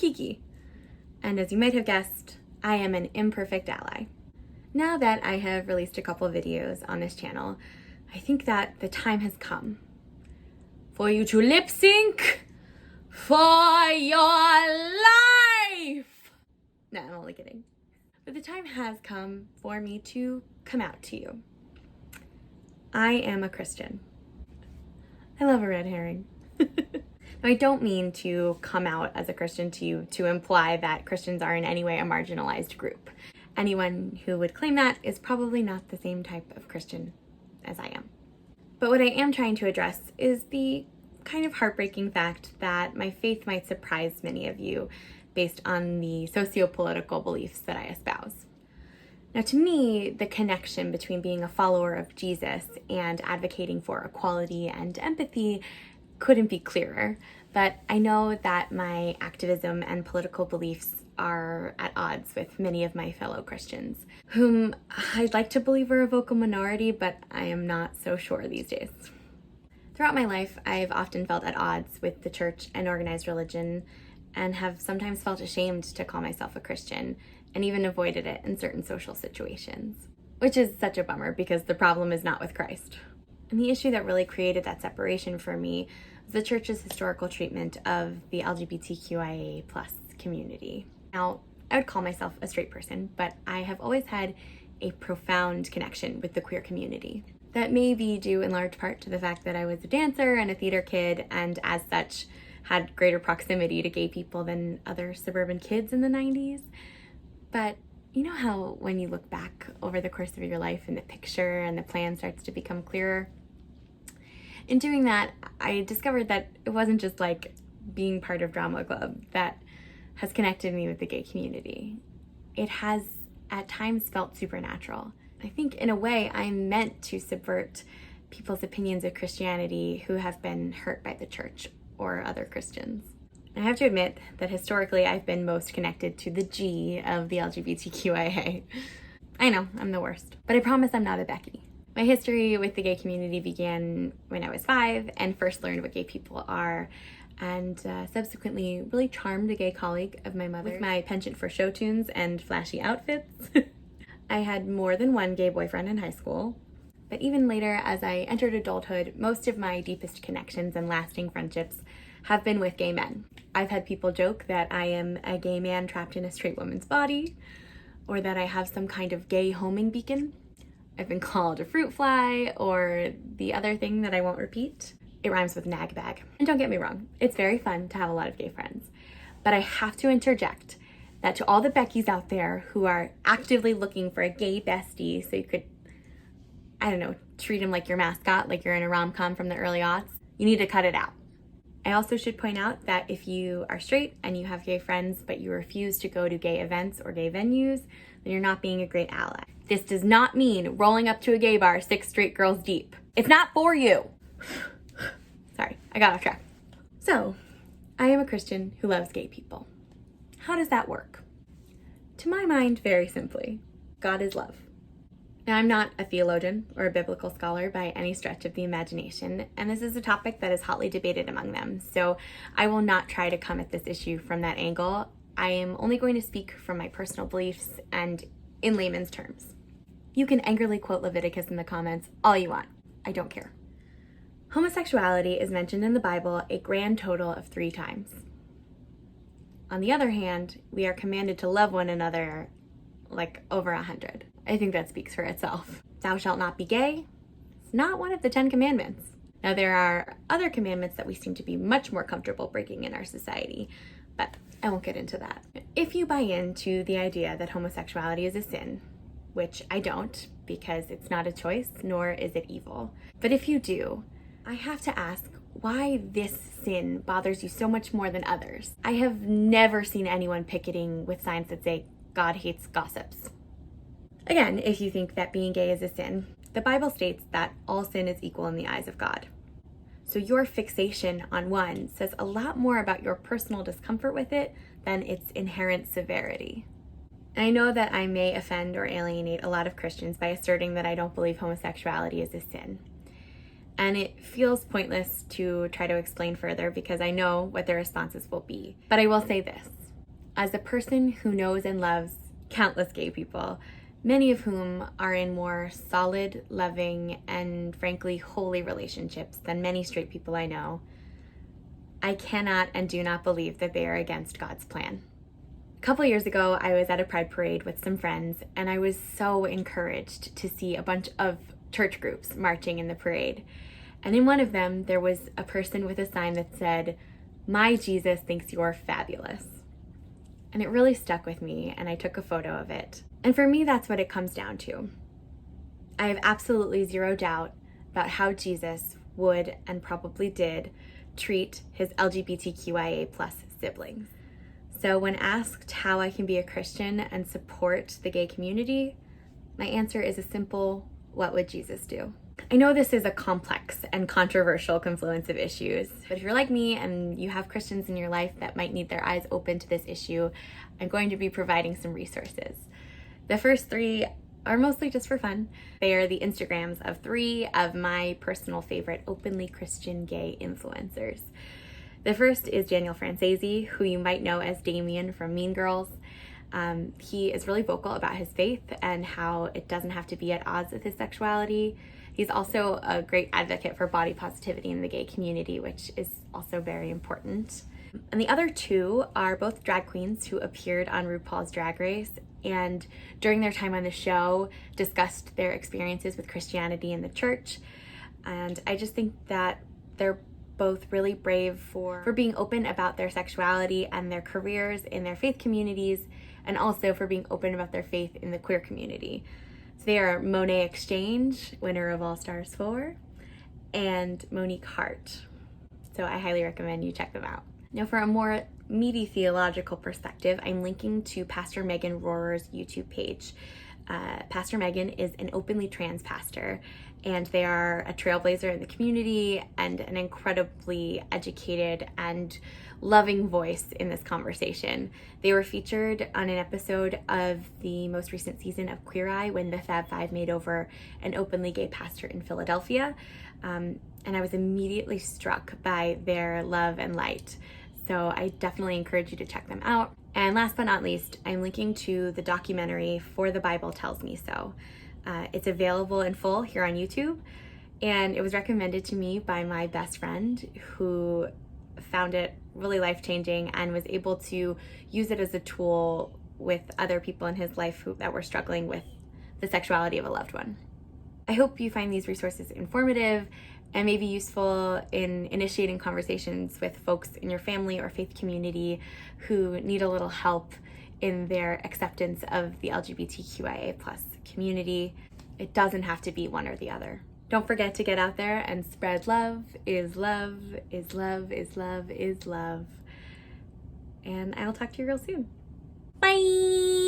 Kiki, and as you might have guessed, I am an imperfect ally. Now that I have released a couple videos on this channel, I think that the time has come for you to lip sync for your life! No, I'm only kidding. But the time has come for me to come out to you. I am a Christian. I love a red herring. Now, I don't mean to come out as a Christian to you to imply that Christians are in any way a marginalized group. Anyone who would claim that is probably not the same type of Christian as I am. But what I am trying to address is the kind of heartbreaking fact that my faith might surprise many of you based on the socio-political beliefs that I espouse. Now, to me, the connection between being a follower of Jesus and advocating for equality and empathy couldn't be clearer, but I know that my activism and political beliefs are at odds with many of my fellow Christians, whom I'd like to believe are a vocal minority, but I am not so sure these days. Throughout my life, I've often felt at odds with the church and organized religion, and have sometimes felt ashamed to call myself a Christian, and even avoided it in certain social situations. Which is such a bummer because the problem is not with Christ. And the issue that really created that separation for me was the church's historical treatment of the LGBTQIA+ community. Now, I would call myself a straight person, but I have always had a profound connection with the queer community. That may be due in large part to the fact that I was a dancer and a theater kid, and as such, had greater proximity to gay people than other suburban kids in the 90s. But you know how when you look back over the course of your life and the picture and the plan starts to become clearer? In doing that, I discovered that it wasn't just like being part of drama club that has connected me with the gay community. It has at times felt supernatural. I think in a way I'm meant to subvert people's opinions of Christianity who have been hurt by the church or other Christians. I have to admit that historically I've been most connected to the G of the LGBTQIA. I know, I'm the worst, but I promise I'm not a Becky. My history with the gay community began when I was 5 and first learned what gay people are, and subsequently really charmed a gay colleague of my mother with my penchant for show tunes and flashy outfits. I had more than one gay boyfriend in high school, but even later as I entered adulthood, most of my deepest connections and lasting friendships have been with gay men. I've had people joke that I am a gay man trapped in a straight woman's body, or that I have some kind of gay homing beacon. I've been called a fruit fly, or the other thing that I won't repeat. It rhymes with nag bag. And don't get me wrong, it's very fun to have a lot of gay friends. But I have to interject that to all the Beckys out there who are actively looking for a gay bestie so you could, I don't know, treat him like your mascot, like you're in a rom-com from the early aughts, you need to cut it out. I also should point out that if you are straight and you have gay friends, but you refuse to go to gay events or gay venues, then you're not being a great ally. This does not mean rolling up to a gay bar 6 straight girls deep. It's not for you. Sorry, I got off track. So, I am a Christian who loves gay people. How does that work? To my mind, very simply, God is love. Now, I'm not a theologian or a biblical scholar by any stretch of the imagination, and this is a topic that is hotly debated among them, so I will not try to come at this issue from that angle. I am only going to speak from my personal beliefs and in layman's terms. You can angrily quote Leviticus in the comments all you want. I don't care. Homosexuality is mentioned in the Bible a grand total of 3 times. On the other hand, we are commanded to love one another like over 100. I think that speaks for itself. Thou shalt not be gay. It's not one of the 10 commandments. Now, there are other commandments that we seem to be much more comfortable breaking in our society, but I won't get into that. If you buy into the idea that homosexuality is a sin, which I don't, because it's not a choice, nor is it evil, but if you do, I have to ask why this sin bothers you so much more than others. I have never seen anyone picketing with signs that say, God hates gossips. Again, if you think that being gay is a sin, the Bible states that all sin is equal in the eyes of God. So your fixation on one says a lot more about your personal discomfort with it than its inherent severity. And I know that I may offend or alienate a lot of Christians by asserting that I don't believe homosexuality is a sin. And it feels pointless to try to explain further because I know what their responses will be. But I will say this. As a person who knows and loves countless gay people, many of whom are in more solid, loving, and frankly holy relationships than many straight people I know, I cannot and do not believe that they are against God's plan. A couple years ago, I was at a pride parade with some friends, and I was so encouraged to see a bunch of church groups marching in the parade. And in one of them, there was a person with a sign that said, "My Jesus thinks you're fabulous." And it really stuck with me, and I took a photo of it. And for me, that's what it comes down to. I have absolutely zero doubt about how Jesus would, and probably did, treat his LGBTQIA+ siblings. So when asked how I can be a Christian and support the gay community, my answer is a simple, what would Jesus do? I know this is a complex and controversial confluence of issues, but if you're like me and you have Christians in your life that might need their eyes open to this issue, I'm going to be providing some resources. The first three are mostly just for fun. They are the Instagrams of three of my personal favorite openly Christian gay influencers. The first is Daniel Franzese, who you might know as Damien from Mean Girls. He is really vocal about his faith and how it doesn't have to be at odds with his sexuality. He's also a great advocate for body positivity in the gay community, which is also very important. And the other two are both drag queens who appeared on RuPaul's Drag Race and during their time on the show discussed their experiences with Christianity in the church. And I just think that they're both really brave for being open about their sexuality and their careers in their faith communities, and also for being open about their faith in the queer community. So they are Monet X Change, winner of All Stars 4, and Monique Heart. So I highly recommend you check them out. Now for a more meaty theological perspective, I'm linking to Pastor Megan Rohrer's YouTube page. Pastor Megan is an openly trans pastor, and they are a trailblazer in the community and an incredibly educated and loving voice in this conversation. They were featured on an episode of the most recent season of Queer Eye when the Fab Five made over an openly gay pastor in Philadelphia, and I was immediately struck by their love and light. So I definitely encourage you to check them out. And last but not least, I'm linking to the documentary For the Bible Tells Me So. It's available in full here on YouTube, and it was recommended to me by my best friend who found it really life-changing and was able to use it as a tool with other people in his life that were struggling with the sexuality of a loved one. I hope you find these resources informative and maybe useful in initiating conversations with folks in your family or faith community who need a little help in their acceptance of the LGBTQIA+ community. It doesn't have to be one or the other. Don't forget to get out there and spread love is love is love is love is love. And I'll talk to you real soon. Bye!